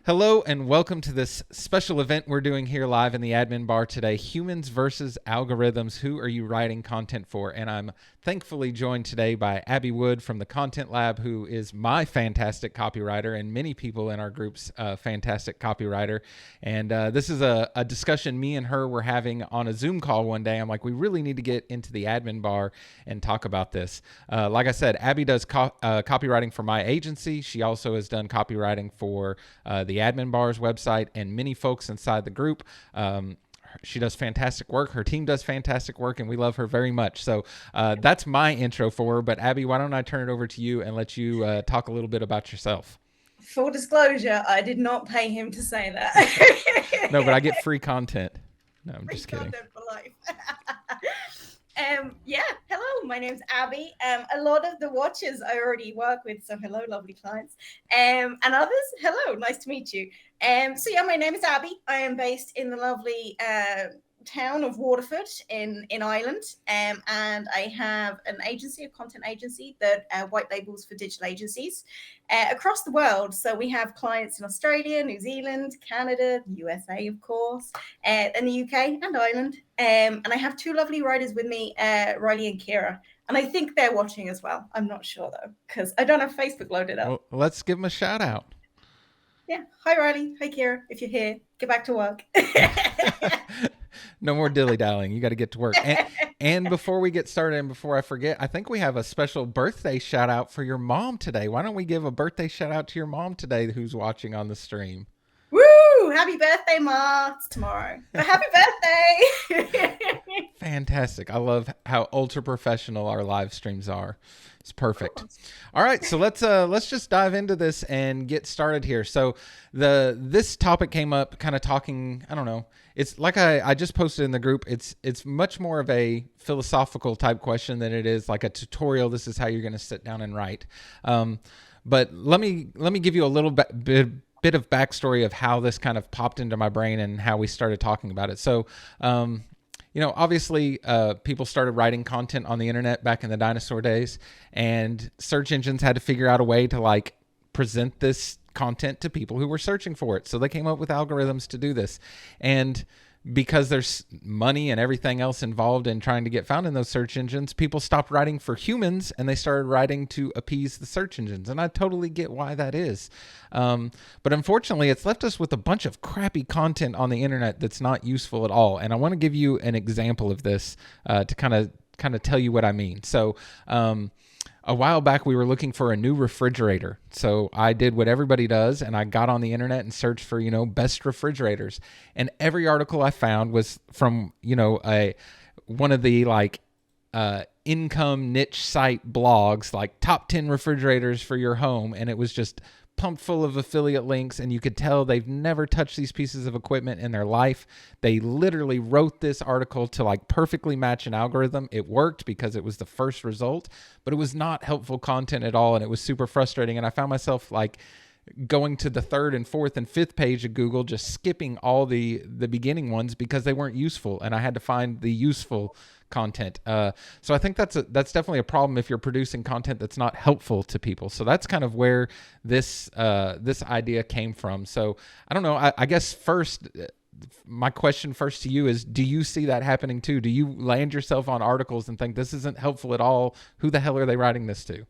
Hello and welcome to this special event we're doing here live in the admin bar today, Humans versus Algorithms. Who are you writing content for? And I'm thankfully joined today by Abby Wood from the Content Lab, who is my fantastic copywriter and many people in our group's fantastic copywriter. And this is a discussion me and her were having on a Zoom call one day. I'm like, we really need to get into the admin bar and talk about this. Like I said, Abby does copywriting for my agency. She also has done copywriting for the admin bar's website and many folks inside the group. She does fantastic work. Her team does fantastic work, and we love her very much. So that's my intro for her. But Abby, why don't I turn it over to you and let you talk a little bit about yourself? Full disclosure, I did not pay him to say that. No, but I get free content. No, I'm Free just kidding. content for life. Hello, my name's Abby. A lot of the watchers I already work with, so hello, lovely clients. And others, hello, nice to meet you. My name is Abby. I am based in the lovely town of Waterford in Ireland, and I have an agency, a content agency that white labels for digital agencies across the world. So we have clients in Australia, New Zealand, Canada, USA, of course, and the UK and Ireland. And I have two lovely writers with me, Riley and Kira. And I think they're watching as well. I'm not sure though, because I don't have Facebook loaded up. Well, let's give them a shout out. Yeah. Hi, Riley. Hi, Kira. If you're here, get back to work. No more dilly-dallying. You got to get to work. And before we get started and before I forget, I think we have a special birthday shout out for your mom today. Why don't we give a birthday shout out to your mom today who's watching on the stream? Woo! Happy birthday, Ma. It's tomorrow. But happy birthday. Fantastic. I love how ultra professional our live streams are. It's perfect. All right, so let's just dive into this and get started here. So this topic came up kind of talking, I don't know. It's like I just posted in the group. It's much more of a philosophical type question than it is like a tutorial. This is how you're going to sit down and write. But let me give you a little bit of backstory of how this kind of popped into my brain and how we started talking about it. So obviously people started writing content on the internet back in the dinosaur days, and search engines had to figure out a way to like present this content to people who were searching for it. So they came up with algorithms to do this. And because there's money and everything else involved in trying to get found in those search engines, people stopped writing for humans and they started writing to appease the search engines. And I totally get why that is. But unfortunately, it's left us with a bunch of crappy content on the internet that's not useful at all. And I want to give you an example of this to kind of tell you what I mean. So, a while back, we were looking for a new refrigerator. So I did what everybody does, and I got on the internet and searched for, best refrigerators. And every article I found was from, one of the income niche site blogs, like top 10 refrigerators for your home. And it was just pumped full of affiliate links, and you could tell they've never touched these pieces of equipment in their life. They literally wrote this article to like perfectly match an algorithm. It worked because it was the first result, but it was not helpful content at all, and it was super frustrating. And I found myself like going to the third and fourth and fifth page of Google, just skipping all the beginning ones because they weren't useful, and I had to find the useful content. So I think that's definitely a problem if you're producing content that's not helpful to people. So that's kind of where this idea came from. So I don't know. I guess first, my question first to you is, do you see that happening too? Do you land yourself on articles and think this isn't helpful at all? Who the hell are they writing this to?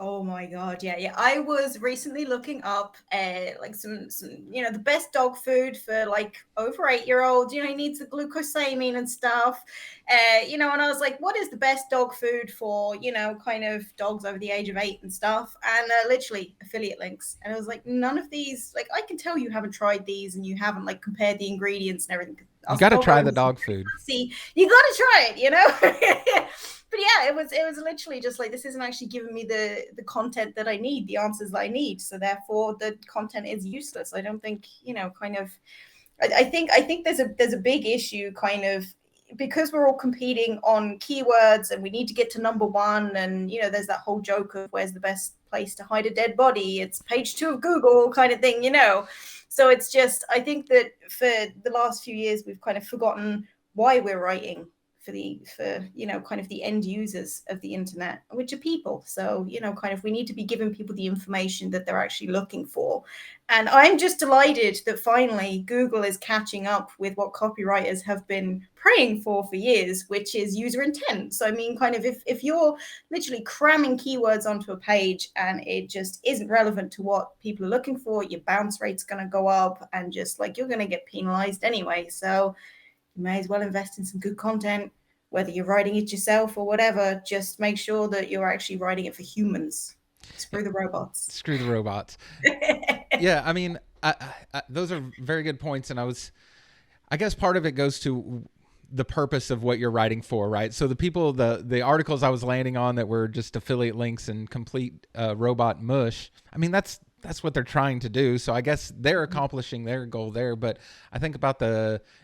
Oh my God. Yeah. I was recently looking up like some the best dog food for like over 8-year-olds. He needs the glucosamine and stuff. And I was like, what is the best dog food for, kind of dogs over the age of 8 and stuff? And literally affiliate links. And I was like, none of these, like, I can tell you haven't tried these and you haven't like compared the ingredients and everything. You got to try the dog food. See, you got to try it, But yeah, it was literally just like, this isn't actually giving me the content that I need, the answers that I need. So therefore the content is useless. I don't think, I think there's a big issue kind of because we're all competing on keywords and we need to get to number one. And, there's that whole joke of where's the best place to hide a dead body? It's page 2 of Google kind of thing, So it's just, I think that for the last few years, we've kind of forgotten why we're writing for kind of the end users of the internet, which are people. So kind of we need to be giving people the information that they're actually looking for. And I'm just delighted that finally Google is catching up with what copywriters have been praying for years, which is user intent. So I mean, kind of if you're literally cramming keywords onto a page and it just isn't relevant to what people are looking for, your bounce rate's going to go up, and just like you're going to get penalized anyway. So you may as well invest in some good content, whether you're writing it yourself or whatever. Just make sure that you're actually writing it for humans. Screw the robots. Screw the robots. Yeah, I mean, those are very good points, and I guess part of it goes to the purpose of what you're writing for, right? So the people, the articles I was landing on that were just affiliate links and complete robot mush, I mean, that's what they're trying to do. So I guess they're accomplishing their goal there. But I think about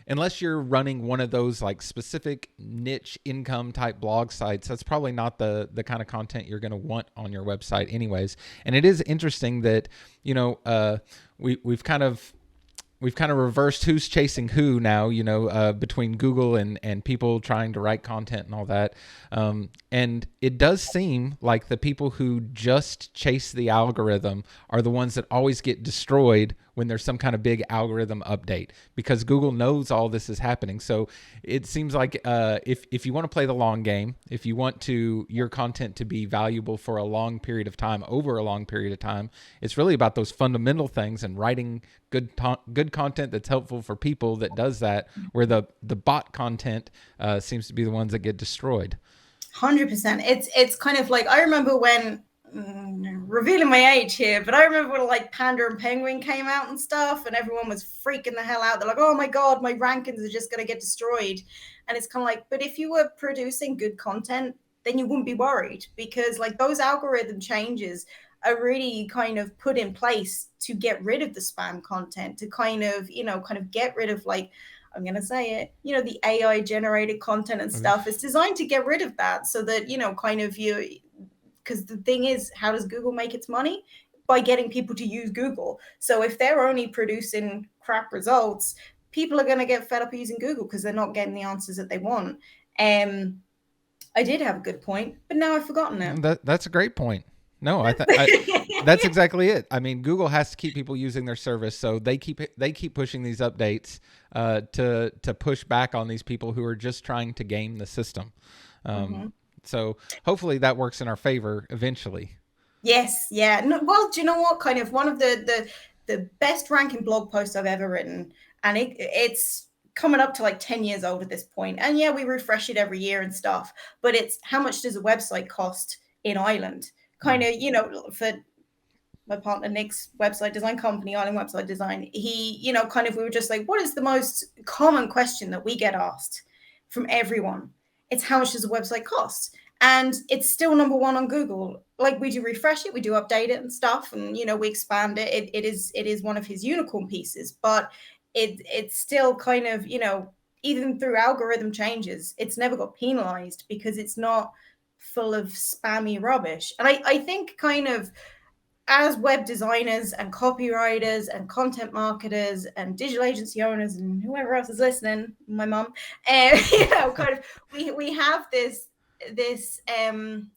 unless you're running one of those like specific niche income type blog sites, that's probably not the kind of content you're going to want on your website anyways. And it is interesting that, we've kind of reversed who's chasing who now, between Google and people trying to write content and all that. And it does seem like the people who just chase the algorithm are the ones that always get destroyed when there's some kind of big algorithm update, because Google knows all this is happening. So it seems like if you want to play the long game, if you want your content to be valuable for a long period of time, over a long period of time, it's really about those fundamental things and writing good content that's helpful for people that does that, where the bot content seems to be the ones that get destroyed. 100%. It's kind of like, I remember when, revealing my age here, but I remember when like Panda and Penguin came out and stuff, and everyone was freaking the hell out. They're like, oh my God, my rankings are just going to get destroyed. And it's kind of like, but if you were producing good content, then you wouldn't be worried, because like those algorithm changes are really kind of put in place to get rid of the spam content, to kind of get rid of, like, I'm going to say it, the AI generated content and stuff is designed to get rid of that, so that, because the thing is, how does Google make its money? By getting people to use Google. So if they're only producing crap results, people are going to get fed up using Google because they're not getting the answers that they want. I did have a good point, but now I've forgotten it. That's a great point. No, that's exactly it. I mean, Google has to keep people using their service, so they keep pushing these updates to push back on these people who are just trying to game the system. So hopefully that works in our favor eventually. Yes, yeah. No, well, do you know what? Kind of one of the best ranking blog posts I've ever written, and it's coming up to like 10 years old at this point. And yeah, we refresh it every year and stuff, but it's how much does a website cost in Ireland? Kind of, for my partner Nick's website design company, Island Website Design, he, we were just like, what is the most common question that we get asked from everyone? It's how much does a website cost? And it's still number one on Google. Like, we do refresh it, we do update it and stuff, and we expand it. It is one of his unicorn pieces, but it's still kind of, even through algorithm changes, it's never got penalized because it's not full of spammy rubbish. And I think kind of, as web designers and copywriters and content marketers and digital agency owners and whoever else is listening, my mom, kind of we have this kind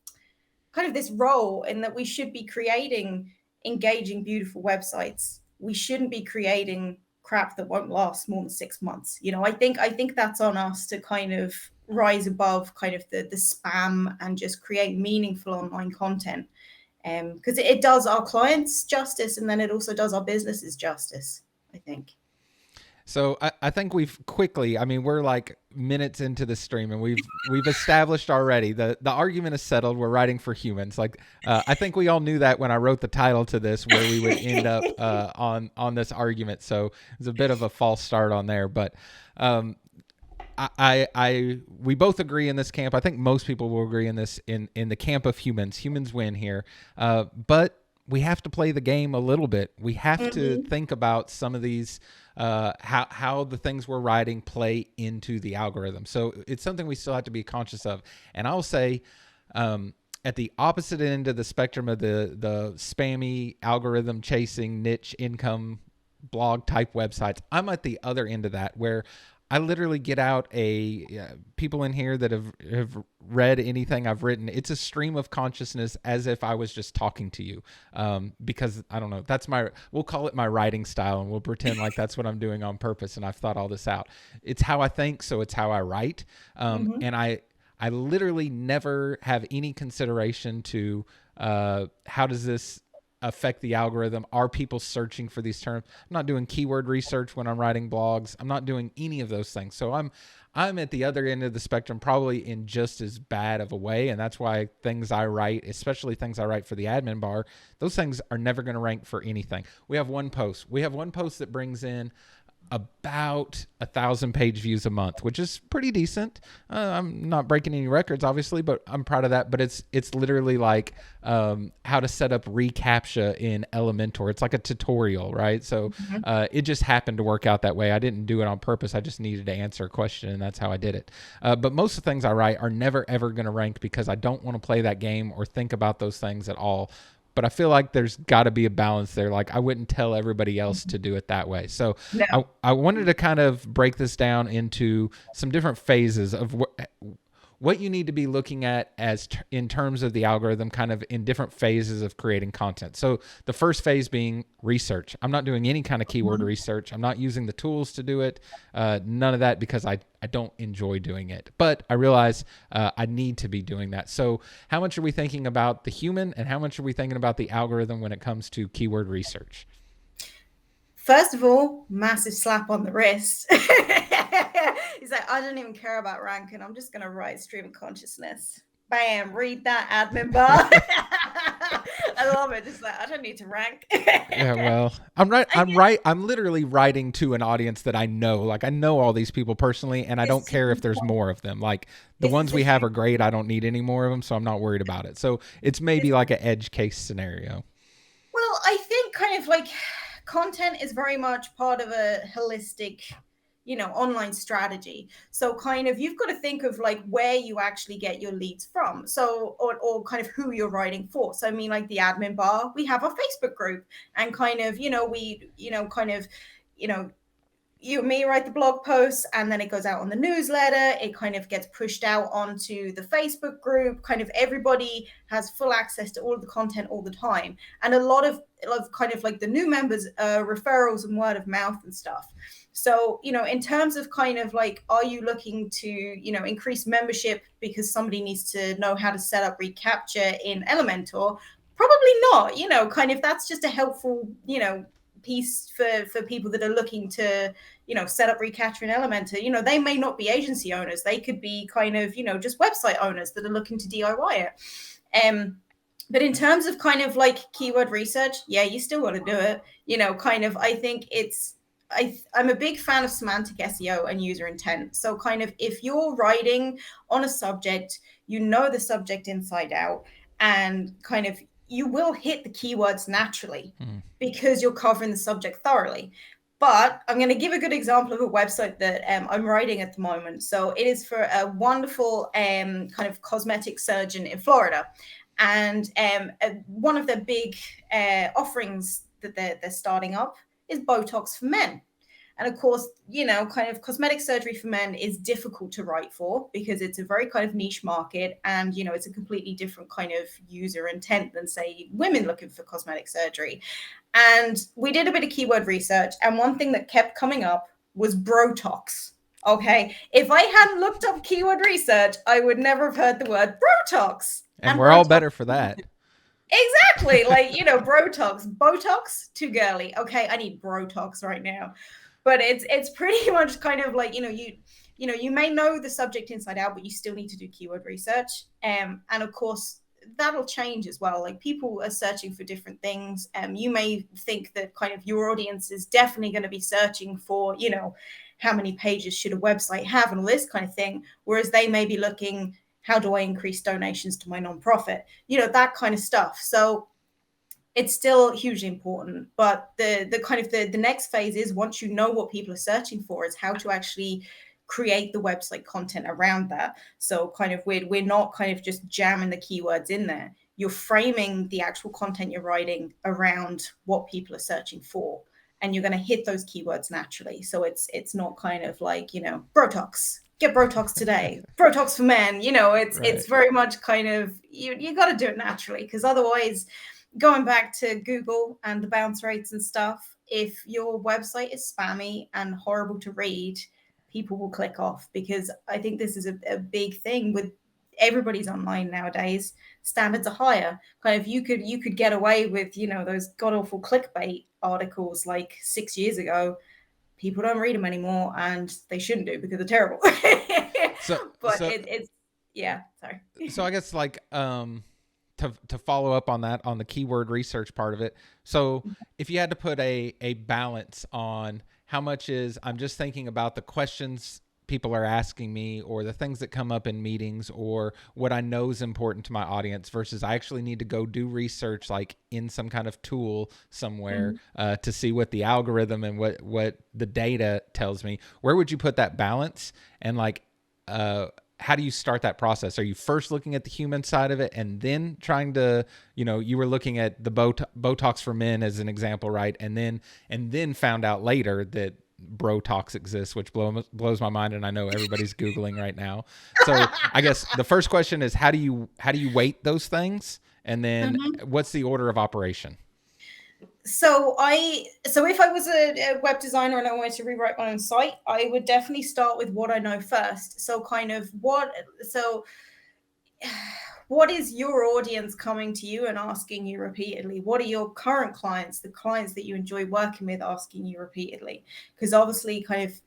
of this role in that we should be creating engaging, beautiful websites. We shouldn't be creating crap that won't last more than 6 months. I think that's on us to kind of rise above kind of the spam and just create meaningful online content. Because it does our clients justice, and then it also does our businesses justice, I think. So I think we're like minutes into the stream, and we've established already the argument is settled. We're writing for humans. Like, I think we all knew that when I wrote the title to this, where we would end up on this argument. So it's a bit of a false start on there, but we both agree in this camp. I think most people will agree in this in the camp of humans. Humans win here, but we have to play the game a little bit. We have to think about some of these, how the things we're writing play into the algorithm. So it's something we still have to be conscious of. And I'll say, at the opposite end of the spectrum of the spammy algorithm chasing niche income blog type websites, I'm at the other end of that, where I literally get out people in here that have read anything I've written. It's a stream of consciousness as if I was just talking to you. Because I don't know, we'll call it my writing style, and we'll pretend like that's what I'm doing on purpose. And I've thought all this out. It's how I think. So it's how I write. And I literally never have any consideration to, how does this affect the algorithm? Are people searching for these terms? I'm not doing keyword research when I'm writing blogs. I'm not doing any of those things. So I'm at the other end of the spectrum, probably in just as bad of a way. And that's why things I write, especially things I write for the admin bar, those things are never going to rank for anything. We have one post that brings in about 1,000 page views a month, which is pretty decent. I'm not breaking any records, obviously, but I'm proud of that. But it's literally like how to set up reCAPTCHA in Elementor. It's like a tutorial, right? So it just happened to work out that way. I didn't do it on purpose. I just needed to answer a question, and that's how I did it. But most of the things I write are never, ever going to rank because I don't want to play that game or think about those things at all. But I feel like there's got to be a balance there. Like I wouldn't tell everybody else to do it that way. So No. I wanted to kind of break this down into some different phases of what you need to be looking at in terms of the algorithm, kind of in different phases of creating content. So the first phase being research. I'm not doing any kind of keyword research. I'm not using the tools to do it. None of that, because I don't enjoy doing it. But I realize I need to be doing that. So how much are we thinking about the human, and how much are we thinking about the algorithm when it comes to keyword research? First of all, massive slap on the wrist. He's like, I don't even care about ranking. I'm just going to write stream of consciousness. Bam, read that admin bar. I love it. Just like, I don't need to rank. Yeah, well, I'm literally writing to an audience that I know. Like I know all these people personally, and I don't care if there's more of them. Like the ones we have are great. I don't need any more of them, so I'm not worried about it. So it's maybe like an edge case scenario. Well, I think kind of like content is very much part of a holistic, online strategy. So kind of you've got to think of like where you actually get your leads from. So or kind of who you're writing for. So I mean, like the admin bar, we have our Facebook group, and kind of, you and me write the blog posts, and then it goes out on the newsletter. It kind of gets pushed out onto the Facebook group. Kind of everybody has full access to all of the content all the time. And a lot of kind of like the new members, referrals and word of mouth and stuff. So, in terms of kind of like, are you looking to, increase membership because somebody needs to know how to set up reCAPTCHA in Elementor? Probably not. Kind of that's just a helpful, piece for people that are looking to set up reCAPTCHA in Elementor. They may not be agency owners. They could be kind of just website owners that are looking to DIY it. But in terms of kind of like keyword research, yeah, you still got to do it. Kind of I think I'm a big fan of semantic SEO and user intent. So kind of if you're writing on a subject, the subject inside out, and kind of you will hit the keywords naturally because you're covering the subject thoroughly. But I'm going to give a good example of a website that I'm writing at the moment. So it is for a wonderful kind of cosmetic surgeon in Florida. And one of their big offerings that they're starting up is Botox for men. And of course, kind of cosmetic surgery for men is difficult to write for because it's a very kind of niche market, and, it's a completely different kind of user intent than, say, women looking for cosmetic surgery. And we did a bit of keyword research, and one thing that kept coming up was Brotox. Okay. If I hadn't looked up keyword research, I would never have heard the word Brotox. And we're all better for that. Exactly. Like, Botox, too girly. Okay, I need Brotox right now. But it's pretty much kind of like, you may know the subject inside out, but you still need to do keyword research. And of course, that'll change as well. Like people are searching for different things. You may think that kind of your audience is definitely going to be searching for, how many pages should a website have and all this kind of thing. Whereas they may be looking, how do I increase donations to my nonprofit? That kind of stuff. So it's still hugely important. But the kind of the next phase is, once you know what people are searching for, is how to actually create the website content around that. So kind of we're not kind of just jamming the keywords in there. You're framing the actual content you're writing around what people are searching for. and you're going to hit those keywords naturally. So it's not kind of like, Botox, get Botox today, Botox for men, it's very much kind of, you got to do it naturally, because otherwise, going back to Google and the bounce rates and stuff, if your website is spammy and horrible to read, people will click off, because I think this is a big thing with everybody's online nowadays. Standards are higher. Kind of you could get away with, those god awful clickbait articles like 6 years ago. People don't read them anymore, and they shouldn't do, because they're terrible. It's yeah, sorry. So I guess like to follow up on that, on the keyword research part of it. So if you had to put a balance on how much is, I'm just thinking about the questions people are asking me, or the things that come up in meetings, or what I know is important to my audience, versus I actually need to go do research, like in some kind of tool somewhere, to see what the algorithm and what the data tells me. Where would you put that balance? And like, how do you start that process? Are you first looking at the human side of it and then trying to, you were looking at the Botox for men as an example, right? And then found out later that Brotox exists, which blows my mind, and I know everybody's Googling right now. So I guess the first question is, how do you weight those things? And then what's the order of operation? So if I was a web designer and I wanted to rewrite my own site, I would definitely start with what I know first. So kind of what is your audience coming to you and asking you repeatedly? What are your current clients, the clients that you enjoy working with, asking you repeatedly? Because obviously kind of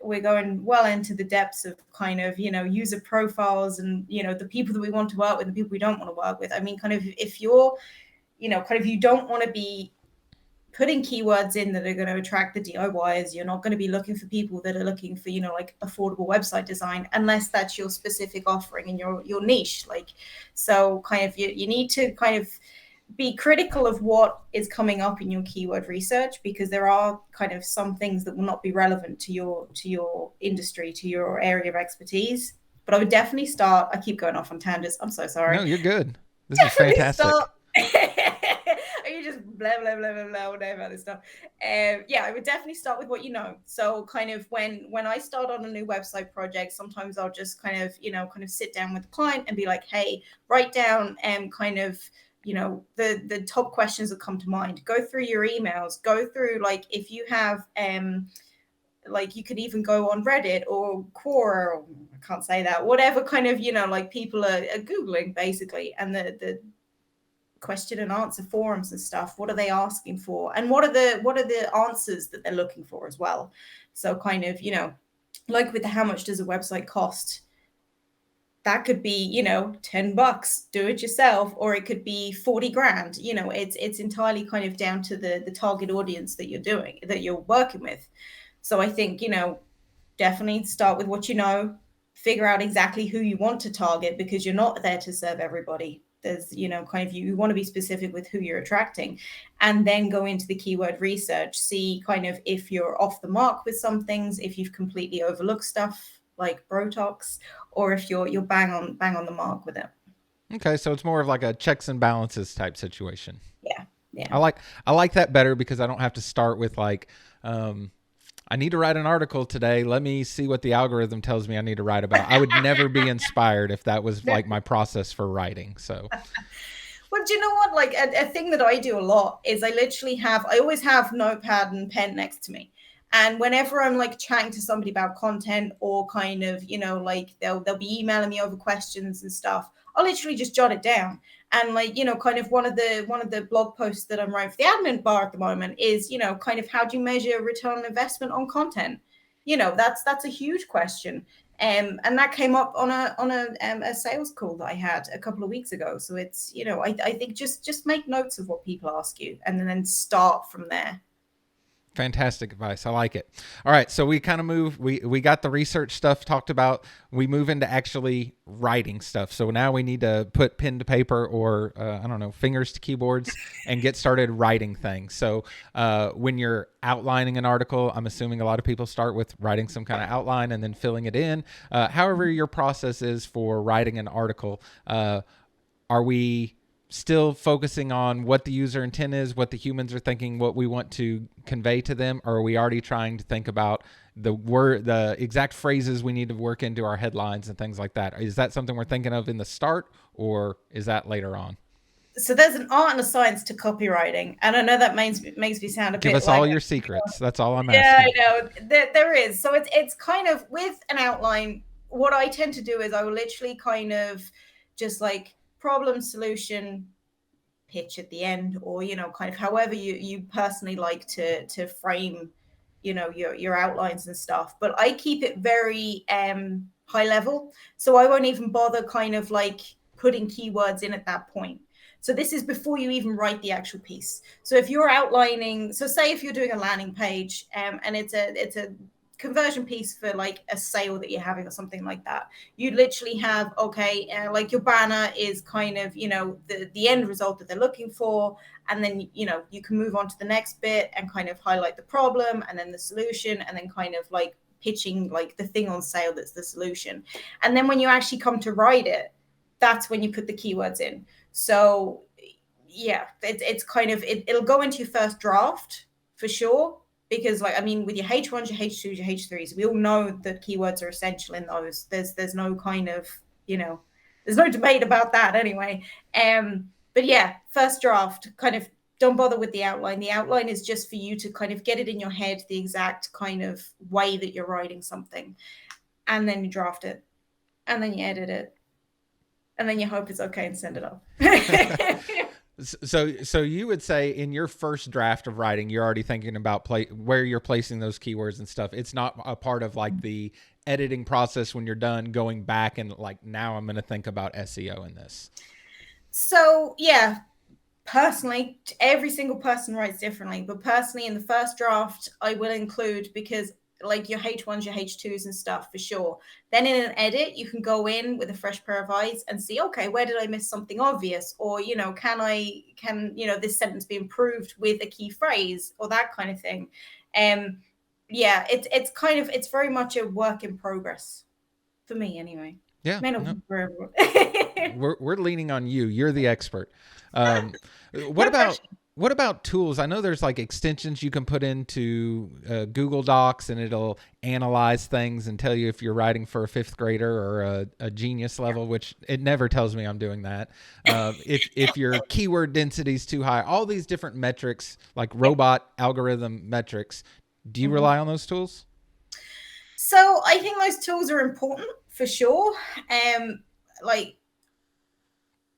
we're going well into the depths of kind of, user profiles and, the people that we want to work with and the people we don't want to work with. I mean, kind of if you're, kind of you don't want to be putting keywords in that are going to attract the DIYers. You're not going to be looking for people that are looking for, like affordable website design, unless that's your specific offering and your niche. Like, so kind of you need to kind of be critical of what is coming up in your keyword research, because there are kind of some things that will not be relevant to your industry, to your area of expertise. But I would definitely start. I keep going off on tangents. I'm so sorry. No, you're good. This is fantastic. You just blah blah blah blah blah whatever about this stuff. I would definitely start with what you know. So kind of when I start on a new website project, sometimes I'll just kind of sit down with the client and be like, hey, write down kind of the top questions that come to mind. Go through your emails. Go through, like, if you have like, you could even go on Reddit or Quora, or I can't say that, whatever kind of like people are Googling basically, and the question and answer forums and stuff. What are they asking for, and what are the answers that they're looking for as well? So kind of like with the how much does a website cost, that could be $10, do it yourself, or it could be 40 grand. It's entirely kind of down to the target audience that you're working with. So I think definitely start with what figure out exactly who you want to target, because you're not there to serve everybody. There's kind of, you want to be specific with who you're attracting, and then go into the keyword research, see kind of if you're off the mark with some things, if you've completely overlooked stuff like Botox, or if you're bang on the mark with it. Okay, so it's more of like a checks and balances type situation. Yeah. I like that better, because I don't have to start with like, I need to write an article today. Let me see what the algorithm tells me I need to write about. I would never be inspired if that was like my process for writing. So, well, do you know what? Like a thing that I do a lot is I always have notepad and pen next to me. And whenever I'm like chatting to somebody about content, or kind of, like they'll be emailing me over questions and stuff, I'll literally just jot it down. And like, kind of one of the blog posts that I'm writing for the admin bar at the moment is, kind of how do you measure return on investment on content? That's a huge question. And that came up on a sales call that I had a couple of weeks ago. So it's, I think just make notes of what people ask you, and then start from there. Fantastic advice. I like it. All right. So we kind of we got the research stuff talked about. We move into actually writing stuff. So now we need to put pen to paper, or I don't know, fingers to keyboards, and get started writing things. So when you're outlining an article, I'm assuming a lot of people start with writing some kind of outline and then filling it in. However your process is for writing an article, are we still focusing on what the user intent is, what the humans are thinking, what we want to convey to them, or are we already trying to think about the exact phrases we need to work into our headlines and things like that? Is that something we're thinking of in the start, or is that later on? So there's an art and a science to copywriting, and I know that makes me sound a Give bit us like, all your secrets. That's all I'm yeah, asking. I know there is. So it's kind of with an outline. What I tend to do is I will literally kind of just like problem solution pitch at the end, or kind of however you personally like to frame your outlines and stuff. But I keep it very high level, so I won't even bother kind of like putting keywords in at that point. So this is before you even write the actual piece. So if you're outlining, so say if you're doing a landing page, and it's a conversion piece for like a sale that you're having or something like that, you literally have, okay, like your banner is kind of the end result that they're looking for, and then you can move on to the next bit and kind of highlight the problem and then the solution, and then kind of like pitching like the thing on sale that's the solution. And then when you actually come to write it, that's when you put the keywords in. So yeah, it's kind of it'll go into your first draft for sure, because like, I mean, with your H1s, your H2s, your H3s, we all know that keywords are essential in those. There's no kind of, there's no debate about that anyway. But yeah, first draft, kind of don't bother with the outline. The outline is just for you to kind of get it in your head, the exact kind of way that you're writing something. And then you draft it, and then you edit it, and then you hope it's okay and send it off. So you would say in your first draft of writing, you're already thinking about where you're placing those keywords and stuff. It's not a part of like the editing process when you're done going back and like, now I'm going to think about SEO in this. So yeah, personally, every single person writes differently, but personally in the first draft, I will include, because like your H1s, your H2s and stuff for sure. Then in an edit, you can go in with a fresh pair of eyes and see, okay, where did I miss something obvious? Or, can this sentence be improved with a key phrase or that kind of thing? Yeah, it's very much a work in progress for me anyway. Yeah. May not No. be for everyone. We're leaning on you. You're the expert. What about tools? I know there's like extensions you can put into Google Docs, and it'll analyze things and tell you if you're writing for a fifth grader or a genius level, which it never tells me I'm doing that. If your keyword density is too high, all these different metrics, like robot algorithm metrics, do you rely on those tools? So I think those tools are important for sure. Like,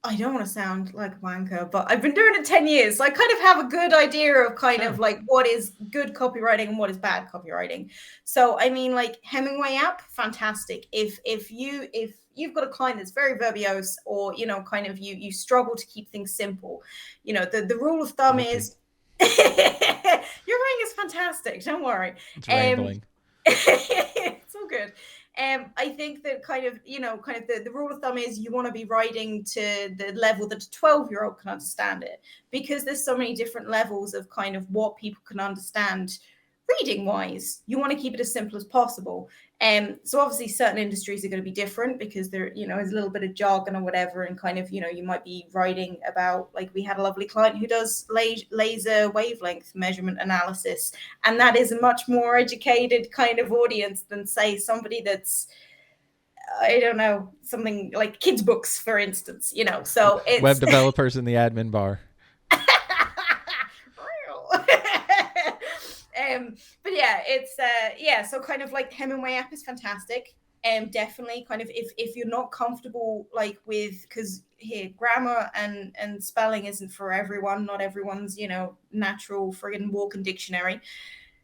I don't want to sound like a wanker, but I've been doing it 10 years. So I kind of have a good idea of kind of like what is good copywriting and what is bad copywriting. So, I mean, like Hemingway app, fantastic. If you've got a client that's very verbose, or, kind of you struggle to keep things simple, the rule of thumb is your writing is fantastic. Don't worry. It's rambling. It's all good. I think that kind of the rule of thumb is you want to be writing to the level that a 12-year-old can understand it, because there's so many different levels of kind of what people can understand reading wise. You want to keep it as simple as possible. So obviously certain industries are going to be different, because there, is a little bit of jargon or whatever, and kind of, you might be writing about, like, we had a lovely client who does laser wavelength measurement analysis, and that is a much more educated kind of audience than, say, somebody that's, I don't know, something like kids books, for instance, so it's web developers in the admin bar. But yeah, it's so kind of like Hemingway app is fantastic. Definitely kind of if you're not comfortable like with, because here grammar and spelling isn't for everyone, not everyone's natural friggin' walking dictionary.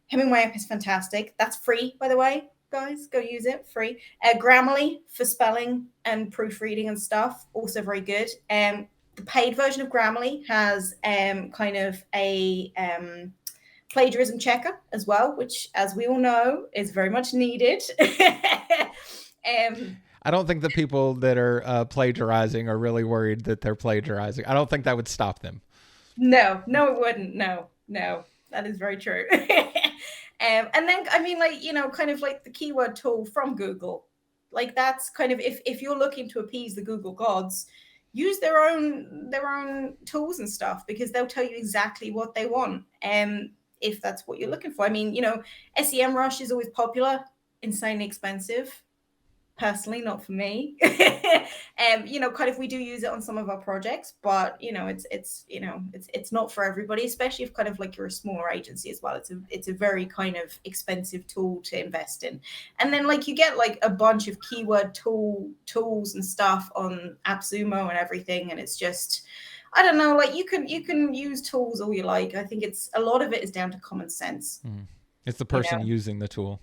Hemingway app is fantastic. That's free, by the way, guys, go use it, free. Grammarly for spelling and proofreading and stuff, also very good. The paid version of Grammarly has kind of a plagiarism checker as well, which, as we all know, is very much needed. I don't think the people that are plagiarizing are really worried that they're plagiarizing. I don't think that would stop them. No, it wouldn't. No, that is very true. And then, I mean, like, kind of like the keyword tool from Google, like that's kind of, if you're looking to appease the Google gods, use their own tools and stuff, because they'll tell you exactly what they want. If that's what you're looking for. I mean, SEMrush is always popular, insanely expensive. Personally, not for me. Kind of we do use it on some of our projects, but it's not for everybody, especially if kind of like you're a smaller agency as well. It's a very kind of expensive tool to invest in. And then like you get like a bunch of keyword tools and stuff on AppSumo and everything, and it's just, I don't know, like you can use tools all you like. I think it's a lot of it is down to common sense. It's the person using the tool.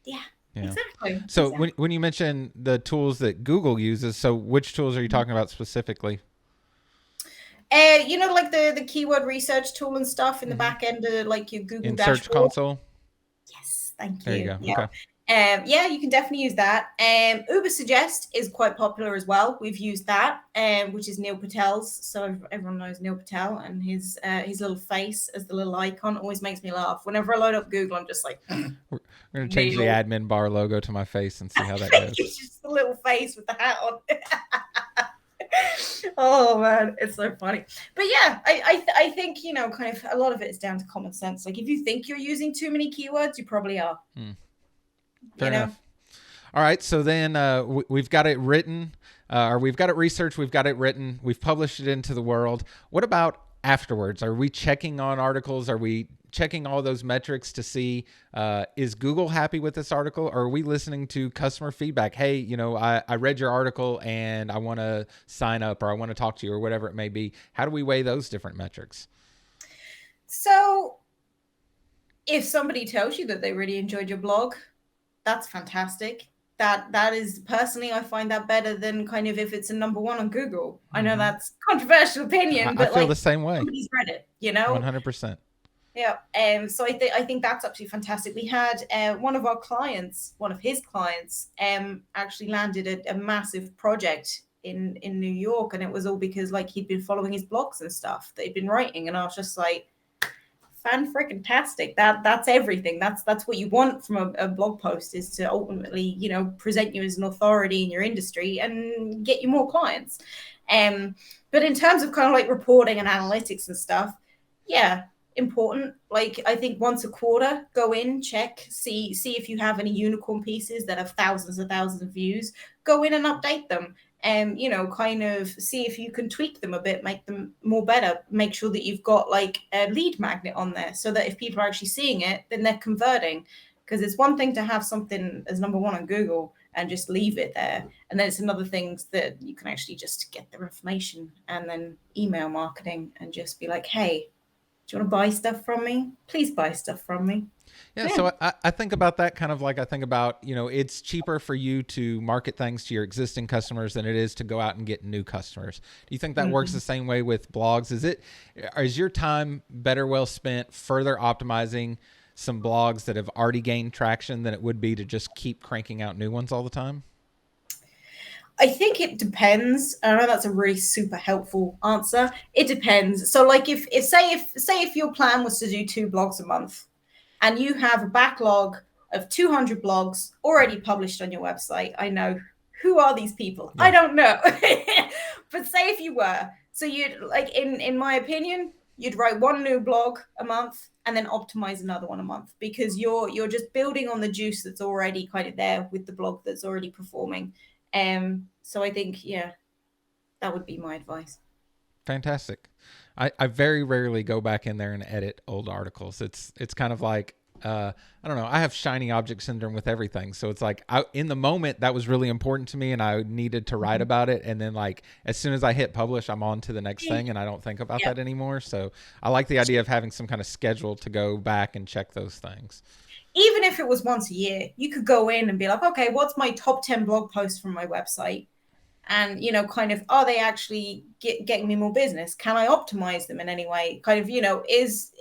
Yeah. Yeah. Exactly. So when you mention the tools that Google uses, so which tools are you talking about specifically? Like the keyword research tool and stuff in the back end of like your Google in dashboard. Search Console? Yes, thank you. There you go. Yeah. Okay. Yeah, you can definitely use that. Uber Suggest is quite popular as well. We've used that, which is Neil Patel's. So everyone knows Neil Patel, and his little face as the little icon always makes me laugh. Whenever I load up Google, I'm just like, we're going to change the admin bar logo to my face and see how that goes. It's just the little face with the hat on. Oh man, it's so funny. But yeah, I think kind of a lot of it is down to common sense. Like if you think you're using too many keywords, you probably are. Fair enough. All right, so then we've got it written, or we've got it researched, we've got it written, we've published it into the world. What about afterwards? Are we checking on articles? Are we checking all those metrics to see, is Google happy with this article? Or are we listening to customer feedback? Hey, I read your article and I want to sign up, or I want to talk to you, or whatever it may be. How do we weigh those different metrics? So if somebody tells you that they really enjoyed your blog, that's fantastic. That is, personally, I find that better than kind of if it's a number one on Google. I know that's controversial opinion, but I feel the same way. Somebody's read it, 100%. Yeah. So I think that's absolutely fantastic. We had one of his clients, actually landed a massive project in New York, and it was all because like he'd been following his blogs and stuff that he'd been writing, and I was just like, fan-freaking-tastic. That's everything. That's what you want from a blog post, is to ultimately, present you as an authority in your industry and get you more clients. But in terms of kind of like reporting and analytics and stuff, yeah, important. Like I think once a quarter, go in, check, see if you have any unicorn pieces that have thousands and thousands of views. Go in and update them. And kind of see if you can tweak them a bit, make them more better, make sure that you've got like a lead magnet on there, so that if people are actually seeing it, then they're converting. Because it's one thing to have something as number one on Google and just leave it there, and then it's another thing that you can actually just get their information and then email marketing and just be like, hey, do you want to buy stuff from me? Please buy stuff from me. Yeah, so I think about that kind of like I think about, it's cheaper for you to market things to your existing customers than it is to go out and get new customers. Do you think that works the same way with blogs? Is your time better well spent further optimizing some blogs that have already gained traction than it would be to just keep cranking out new ones all the time? I think it depends. I know that's a really super helpful answer. It depends. So like if your plan was to do 2 blogs a month, and you have a backlog of 200 blogs already published on your website. I know, who are these people? Yeah. I don't know. But say if you were, so you'd like, in my opinion, you'd write 1 new blog a month and then optimize another one a month, because you're just building on the juice that's already kind of there with the blog that's already performing. So I think, yeah, that would be my advice. Fantastic. I very rarely go back in there and edit old articles. It's kind of like, I don't know. I have shiny object syndrome with everything. So it's like in the moment that was really important to me and I needed to write about it. And then like, as soon as I hit publish, I'm on to the next thing and I don't think about that anymore. So I like the idea of having some kind of schedule to go back and check those things. Even if it was once a year, you could go in and be like, okay, what's my top 10 blog posts from my website? And, kind of, are they actually getting me more business? Can I optimize them in any way? Kind of, is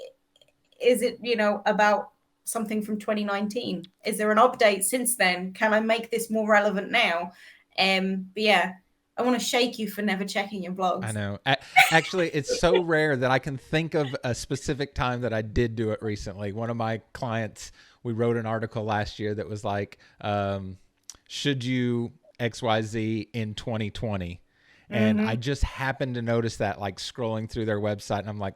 it, about something from 2019? Is there an update since then? Can I make this more relevant now? But yeah, I want to shake you for never checking your blogs. I know. Actually, it's so rare that I can think of a specific time that I did do it recently. One of my clients, we wrote an article last year that was like, should you XYZ in 2020? And I just happened to notice that, like, scrolling through their website, and I'm like,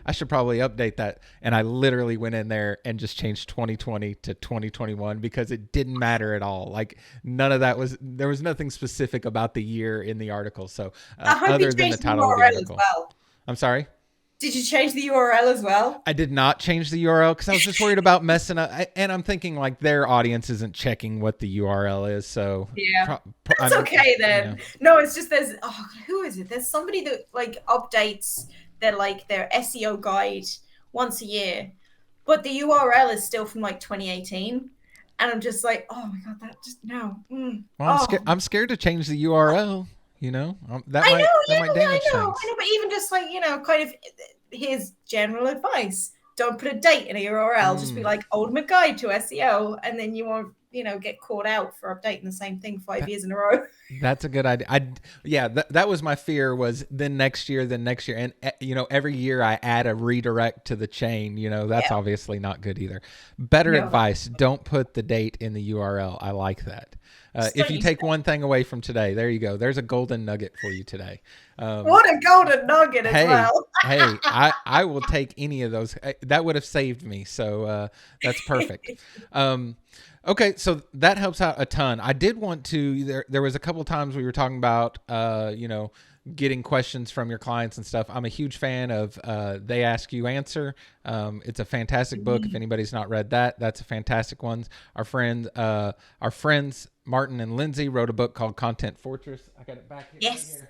I should probably update that. And I literally went in there and just changed 2020 to 2021 because it didn't matter at all. Like, there was nothing specific about the year in the article. So I hope other you than the changed the title of the URL as article. well. I'm sorry? Did you change the URL as well? I did not change the URL because I was just worried about messing up. And I'm thinking, like, their audience isn't checking what the URL is. So yeah, that's okay then. No, it's just who is it? There's somebody that like updates their SEO guide once a year, but the URL is still from like 2018. And I'm just like, oh my God, that just no. Well, I'm scared to change the URL. That might damage things. I know, but even just like, kind of here's general advice. Don't put a date in a URL. Just be like ultimate guide to SEO, and then you won't, get caught out for updating the same thing 5 years in a row. That's a good idea. That was my fear, was then next year. And every year I add a redirect to the chain. That's obviously not good either. Better advice: don't put the date in the URL. I like that. If you take one thing away from today, there you go. There's a golden nugget for you today. What a golden nugget as well. Hey, I will take any of those. That would have saved me. So that's perfect. Okay, so that helps out a ton. I did want to, there was a couple of times we were talking about, getting questions from your clients and stuff. I'm a huge fan of They Ask You Answer. It's a fantastic book. If anybody's not read that, that's a fantastic one. Our friends Martin and Lindsay wrote a book called Content Fortress. I got it back here. Yes. Right here.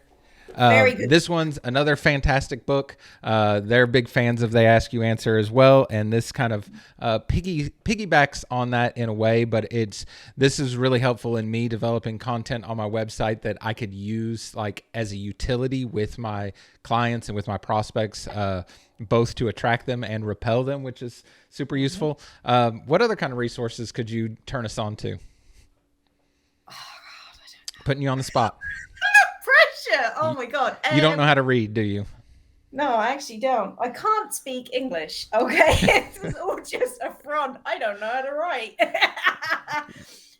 Very good. This one's another fantastic book. They're big fans of They Ask You Answer as well, and this kind of piggybacks on that in a way. But this is really helpful in me developing content on my website that I could use like as a utility with my clients and with my prospects, both to attract them and repel them, which is super useful. What other kind of resources could you turn us on to? Putting you on the spot. Pressure. Oh my God. You don't know how to read, do you? No, I actually don't. I can't speak English. Okay. It's all just a front. I don't know how to write.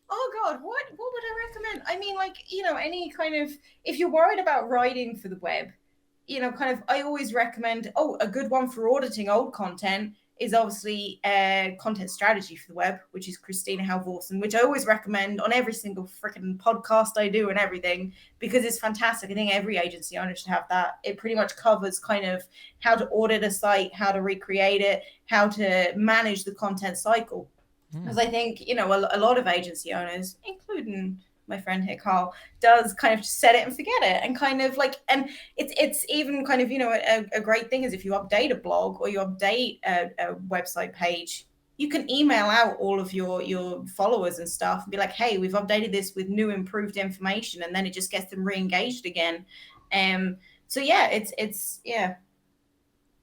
Oh God, what would I recommend? I mean, like, any kind of, if you're worried about writing for the web, I always recommend, a good one for auditing old content is obviously Content Strategy for the Web, which is Christina Halvorsen, which I always recommend on every single freaking podcast I do and everything, because it's fantastic. I think every agency owner should have that. It pretty much covers kind of how to audit a site, how to recreate it, how to manage the content cycle. Because I think, a lot of agency owners, including my friend here, Carl, does kind of set it and forget it, and kind of like, and it's even kind of, a great thing is if you update a blog or you update a website page, you can email out all of your followers and stuff and be like, hey, we've updated this with new improved information, and then it just gets them re-engaged again. So yeah, it's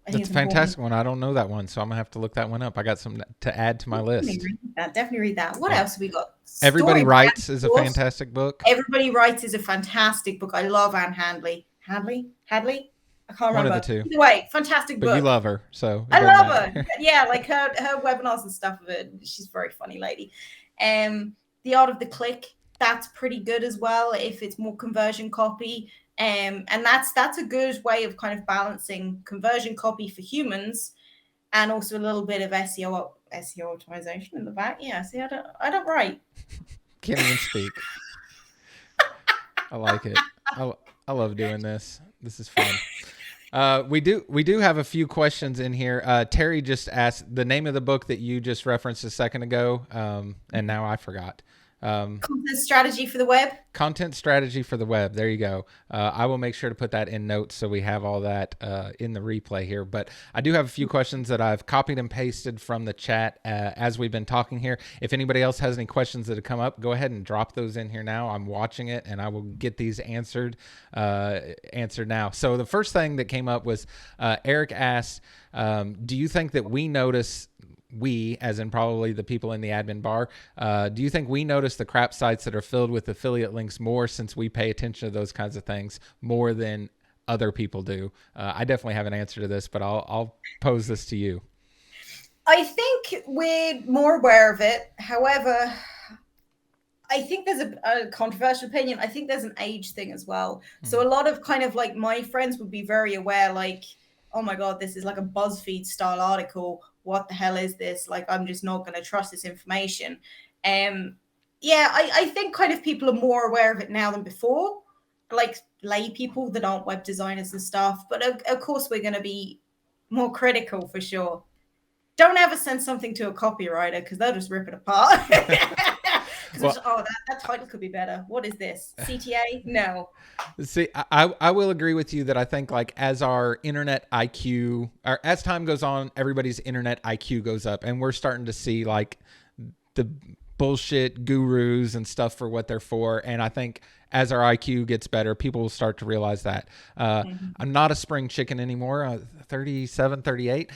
That's a fantastic one. I don't know that one, so I'm gonna have to look that one up. I got some to add to my list. Definitely read that. What else have we got? Everybody Writes is a fantastic book. Everybody Writes is a fantastic book. I love Anne Hadley. Hadley? I can't remember. One of the two. Either way, fantastic book. But you love her, so I love her. Yeah, like her webinars and stuff of it. She's a very funny lady. The Art of the Click, that's pretty good as well if it's more conversion copy. And that's a good way of kind of balancing conversion copy for humans and also a little bit of SEO optimization in the back. Yeah, see, I don't write. Can't even speak. I like it. I love doing this. This is fun. We do have a few questions in here. Terry just asked the name of the book that you just referenced a second ago, and now I forgot. Content Strategy for the Web. Content Strategy for the Web. There you go. I will make sure to put that in notes so we have all that in the replay here. But I do have a few questions that I've copied and pasted from the chat as we've been talking here. If anybody else has any questions that have come up, go ahead and drop those in here now. I'm watching it, and I will get these answered now. So the first thing that came up was Eric asked, do you think that we, as in probably the people in the admin bar, do you think we notice the crap sites that are filled with affiliate links more since we pay attention to those kinds of things more than other people do? I definitely have an answer to this, but I'll pose this to you. I think we're more aware of it. However, I think there's a controversial opinion. I think there's an age thing as well. So a lot of kind of like my friends would be very aware, like, oh my God, this is like a BuzzFeed style article. What the hell is this? Like, I'm just not going to trust this information. Yeah, I think kind of people are more aware of it now than before, like lay people that aren't web designers and stuff. But of course, we're going to be more critical for sure. Don't ever send something to a copywriter because they'll just rip it apart. Well, that title could be better. What is this? CTA? No. See, I will agree with you that I think like as our internet IQ, or as time goes on, everybody's internet IQ goes up, and we're starting to see like the bullshit gurus and stuff for what they're for. And I think as our IQ gets better, people will start to realize that. I'm not a spring chicken anymore, 37, 38.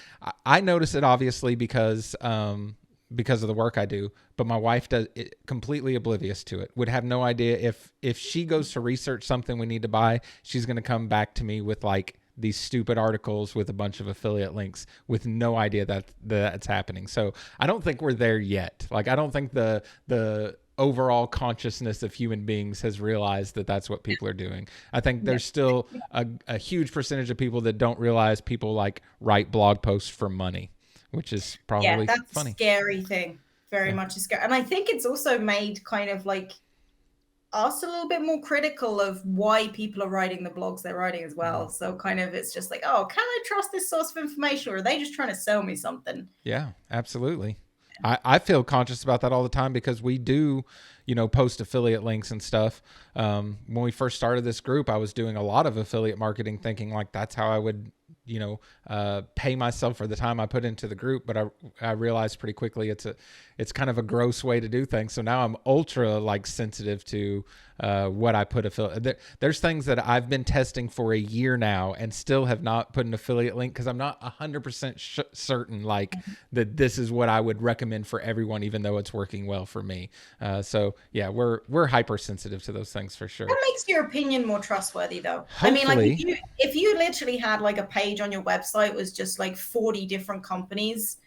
I notice it obviously because of the work I do, but my wife does it, completely oblivious to it, would have no idea if she goes to research something we need to buy, she's going to come back to me with like these stupid articles with a bunch of affiliate links with no idea that that's happening. So I don't think we're there yet. Like, I don't think the overall consciousness of human beings has realized that that's what people are doing. I think there's still a huge percentage of people that don't realize people like write blog posts for money, which is probably that's funny. A scary thing. Very much a scary. And I think it's also made kind of like us a little bit more critical of why people are writing the blogs they're writing as well. So kind of it's just like, oh, can I trust this source of information, or are they just trying to sell me something? Yeah, absolutely. I feel conscious about that all the time because we do, post affiliate links and stuff. When we first started this group, I was doing a lot of affiliate marketing, thinking like that's how I would, pay myself for the time I put into the group. But I realized pretty quickly it's kind of a gross way to do things. So now I'm ultra like sensitive to what I put affiliate. There's things that I've been testing for a year now and still have not put an affiliate link because I'm not 100% certain like that this is what I would recommend for everyone, even though it's working well for me. So yeah, we're hypersensitive to those things for sure. That makes your opinion more trustworthy though. Hopefully. I mean, like if you literally had like a page on your website was just like 40 different companies,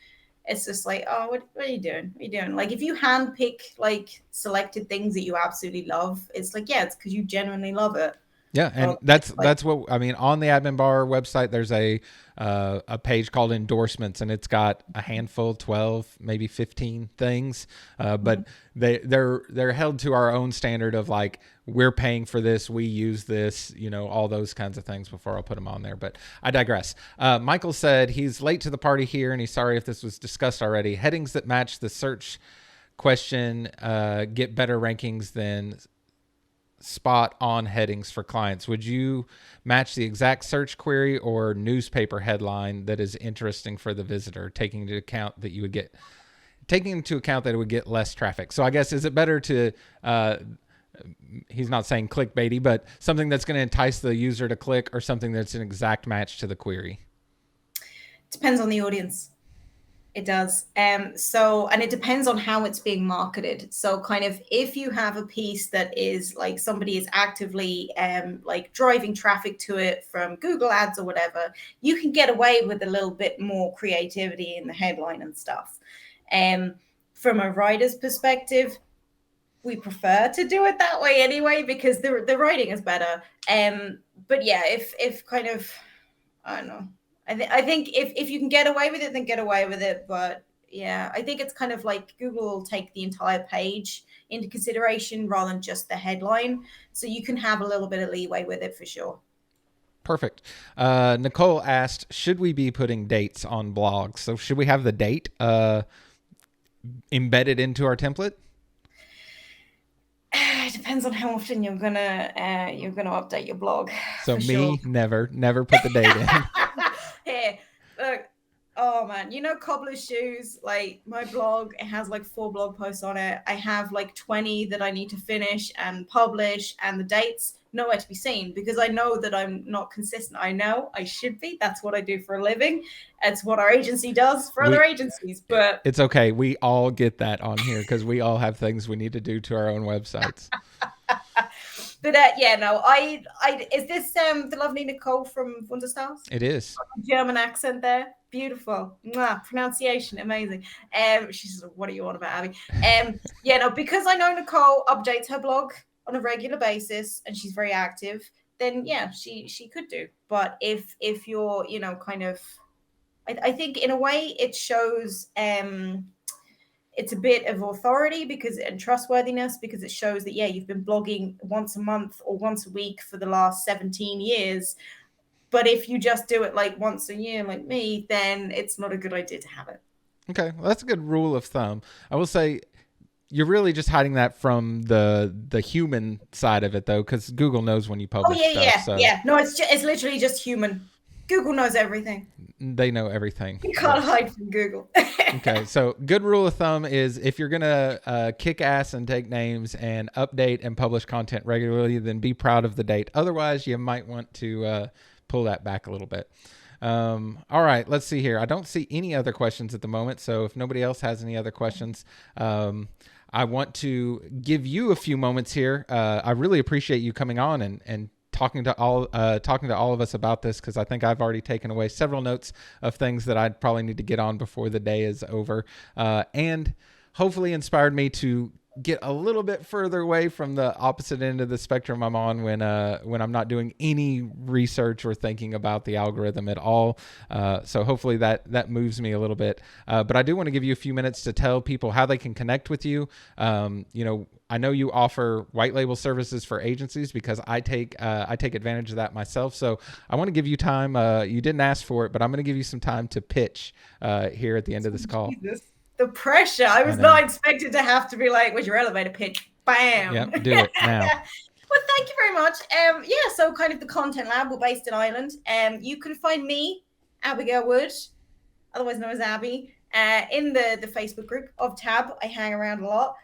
it's just like, oh, what are you doing? What are you doing? Like if you handpick like selected things that you absolutely love, it's like, yeah, it's because you genuinely love it. Yeah, and that's what I mean. On the Admin Bar website, there's a page called endorsements, and it's got a handful, 12, maybe 15 things. But they're held to our own standard of like, we're paying for this, we use this, all those kinds of things before I'll put them on there. But I digress. Michael said he's late to the party here, and he's sorry if this was discussed already. Headings that match the search question get better rankings than spot on headings for clients. Would you match the exact search query or newspaper headline that is interesting for the visitor, taking into account that it would get less traffic? So I guess, is it better to, he's not saying clickbaity, but something that's going to entice the user to click, or something that's an exact match to the query? Depends on the audience. It does. And it depends on how it's being marketed. So kind of if you have a piece that is like somebody is actively like driving traffic to it from Google Ads or whatever, you can get away with a little bit more creativity in the headline and stuff. From a writer's perspective, we prefer to do it that way anyway, because the writing is better. But yeah, if kind of, I don't know. I think if you can get away with it, then get away with it. But yeah, I think it's kind of like Google will take the entire page into consideration rather than just the headline. So you can have a little bit of leeway with it for sure. Perfect. Nicole asked, should we be putting dates on blogs? So should we have the date embedded into our template? It depends on how often you're gonna update your blog. So me, sure. never put the date in. Here, look. Oh man, Cobbler's Shoes, like my blog, it has like 4 blog posts on it. I have like 20 that I need to finish and publish, and the dates nowhere to be seen because I know that I'm not consistent. I know I should be. That's what I do for a living. It's what our agency does for other agencies. But it's okay. We all get that on here because we all have things we need to do to our own websites. But yeah, no, I is this the lovely Nicole from Wonderstars? It is. German accent there, beautiful. Mwah, pronunciation amazing. She says, "What are you on about, Abby?" Yeah, no, because I know Nicole updates her blog on a regular basis and she's very active. Then yeah, she could do. But if you're kind of, I think in a way it shows it's a bit of authority and trustworthiness, because it shows that yeah, you've been blogging once a month or once a week for the last 17 years. But if you just do it like once a year like me, then it's not a good idea to have it. Okay, well, that's a good rule of thumb. I will say you're really just hiding that from the human side of it, though, because Google knows when you publish stuff. Yeah. No, it's literally just human. Google knows everything. They know everything. You can't hide from Google. Okay, so good rule of thumb is if you're going to kick ass and take names and update and publish content regularly, then be proud of the date. Otherwise, you might want to pull that back a little bit. All right, let's see here. I don't see any other questions at the moment, so if nobody else has any other questions, I want to give you a few moments here. I really appreciate you coming on and talking to all of us about this, because I think I've already taken away several notes of things that I'd probably need to get on before the day is over, and hopefully inspired me to get a little bit further away from the opposite end of the spectrum I'm on when I'm not doing any research or thinking about the algorithm at all. So hopefully that moves me a little bit. But I do want to give you a few minutes to tell people how they can connect with you. I know you offer white label services for agencies, because I take advantage of that myself. So I want to give you time. You didn't ask for it, but I'm going to give you some time to pitch here at the end of this call. Jesus. The pressure. I was not expected to have to be like, "Where's your elevator pitch?" Bam. Yep, do it now. Well, thank you very much. So kind of the Content Lab, we're based in Ireland. You can find me, Abigail Wood, otherwise known as Abby, in the Facebook group of Tab. I hang around a lot.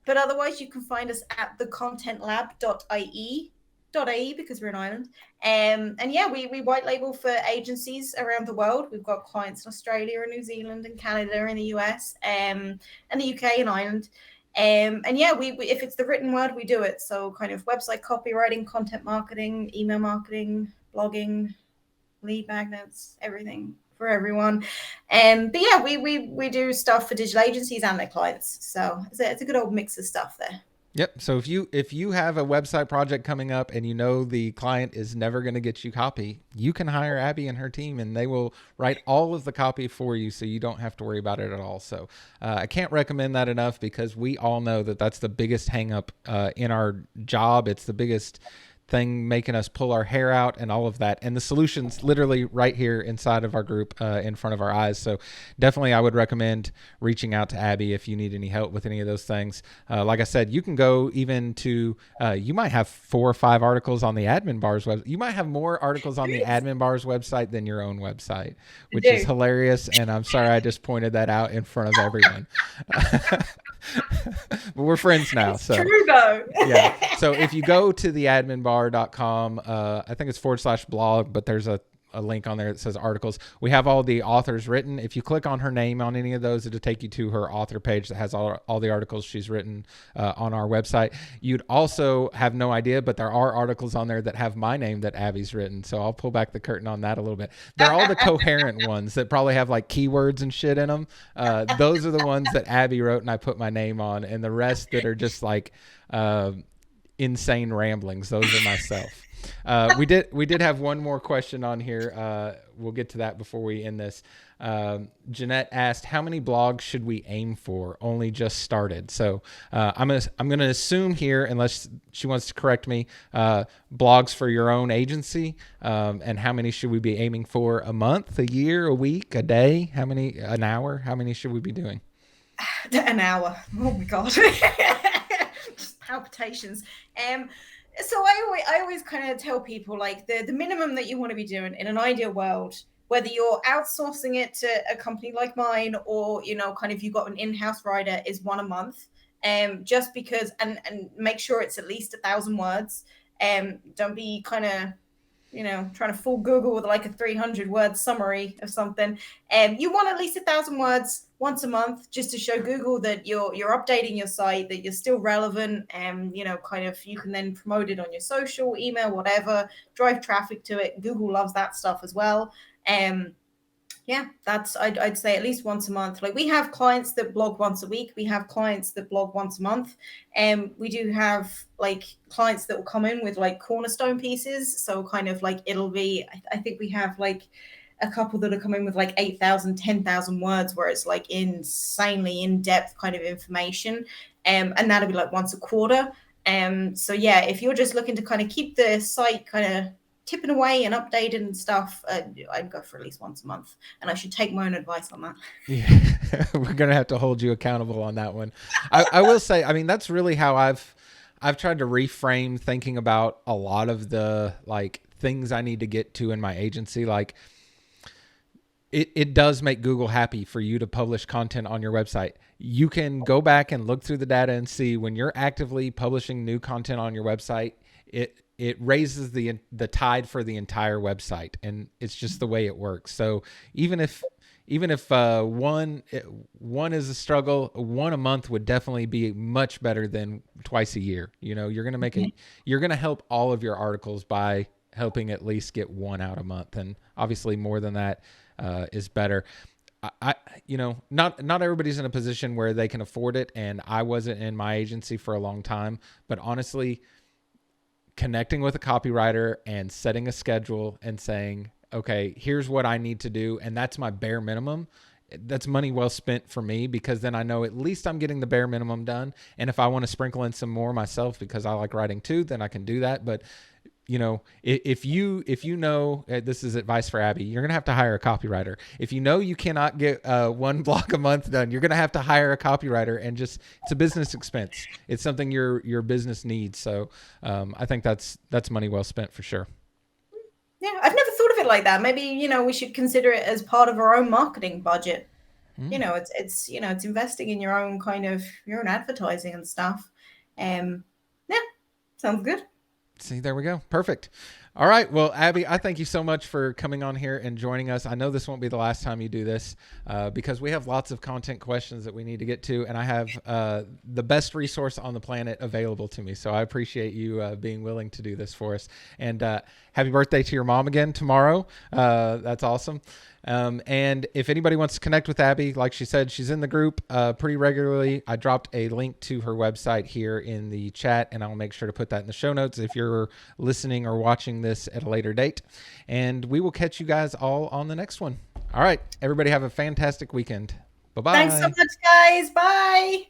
But otherwise, you can find us at thecontentlab.ie. Because we're in Ireland. And yeah, we white label for agencies around the world. We've got clients in Australia and New Zealand and Canada and the US, and the UK and Ireland. And yeah, we if it's the written word, we do it. So kind of website copywriting, content marketing, email marketing, blogging, lead magnets, everything for everyone. But yeah, we do stuff for digital agencies and their clients. So it's a good old mix of stuff there. Yep. So if you have a website project coming up and you know the client is never going to get you copy, you can hire Abby and her team, and they will write all of the copy for you, so you don't have to worry about it at all. So I can't recommend that enough, because we all know that that's the biggest hang up in our job. It's the biggest thing making us pull our hair out and all of that. And the solution's literally right here inside of our group, in front of our eyes. So definitely I would recommend reaching out to Abby if you need any help with any of those things. Like I said, you can go even to, you might have 4 or 5 articles on the Admin Bar's website. You might have more articles on the Admin Bar's website than your own website, which is hilarious. And I'm sorry I just pointed that out in front of everyone. But we're friends now. It's so true though. yeah. So if you go to theadminbar.com, I think it's /blog, but there's a link on there that says articles. We have all the authors written. If you click on her name on any of those, it'll take you to her author page that has all the articles she's written on our website. You'd also have no idea, but there are articles on there that have my name that Abby's written. So I'll pull back the curtain on that a little bit. They're all the coherent ones that probably have like keywords and shit in them. Those are the ones that Abby wrote and I put my name on, and the rest that are just like insane ramblings, those are myself. We did have one more question on here. We'll get to that before we end this. Jeanette asked, how many blogs should we aim for? Only just started. So I'm gonna assume here, unless she wants to correct me, blogs for your own agency. And how many should we be aiming for? A month, a year, a week, a day? An hour? How many should we be doing? An hour. Oh my God. Just palpitations. So I always kind of tell people, like, the minimum that you want to be doing in an ideal world, whether you're outsourcing it to a company like mine or, kind of you got an in-house writer, is 1 a month. Just because, and make sure it's at least 1,000 words. Don't be kind of trying to fool Google with like a 300-word summary of something. You want at least 1,000 words once a month, just to show Google that you're updating your site, that you're still relevant, and kind of you can then promote it on your social, email, whatever, drive traffic to it. Google loves that stuff as well. Yeah, that's I'd say at least once a month. Like, we have clients that blog once a week. We have clients that blog once a month. And we do have like clients that will come in with like cornerstone pieces. So kind of like it'll be, I think we have like a couple that are coming with like 8,000, 10,000 words, where it's like insanely in-depth kind of information. And that'll be like once a quarter. So yeah, if you're just looking to kind of keep the site kind of tipping away and updated and stuff, I'd go for at least once a month, and I should take my own advice on that. Yeah, we're gonna have to hold you accountable on that one. I will say, I mean, that's really how I've tried to reframe thinking about a lot of the like things I need to get to in my agency. Like, it does make Google happy for you to publish content on your website. You can go back and look through the data and see when you're actively publishing new content on your website, it raises the tide for the entire website, and it's just the way it works. So even if one is a struggle, one a month would definitely be much better than twice a year. You're going to make you're going to help all of your articles by helping at least get one out a month. And obviously more than that is better. Not everybody's in a position where they can afford it. And I wasn't in my agency for a long time, but honestly, connecting with a copywriter and setting a schedule and saying, okay, here's what I need to do, and that's my bare minimum. That's money well spent for me, because then I know at least I'm getting the bare minimum done. And if I want to sprinkle in some more myself because I like writing too, then I can do that. But if you know, this is advice for Abby, you're gonna have to hire a copywriter. If you know you cannot get one block a month done, you're gonna have to hire a copywriter, and just, it's a business expense. It's something your business needs. So I think that's money well spent for sure. Yeah, I've never thought of it like that. Maybe we should consider it as part of our own marketing budget. It's investing in your own advertising and stuff. Yeah, sounds good. See, there we go. Perfect. All right. Well, Abby, I thank you so much for coming on here and joining us. I know this won't be the last time you do this because we have lots of content questions that we need to get to, and I have the best resource on the planet available to me. So I appreciate you being willing to do this for us. And happy birthday to your mom again tomorrow. That's awesome. And if anybody wants to connect with Abby, like she said, she's in the group pretty regularly. I dropped a link to her website here in the chat, and I'll make sure to put that in the show notes if you're listening or watching this at a later date. And we will catch you guys all on the next one. All right, everybody have a fantastic weekend. Bye-bye. Thanks so much, guys. Bye.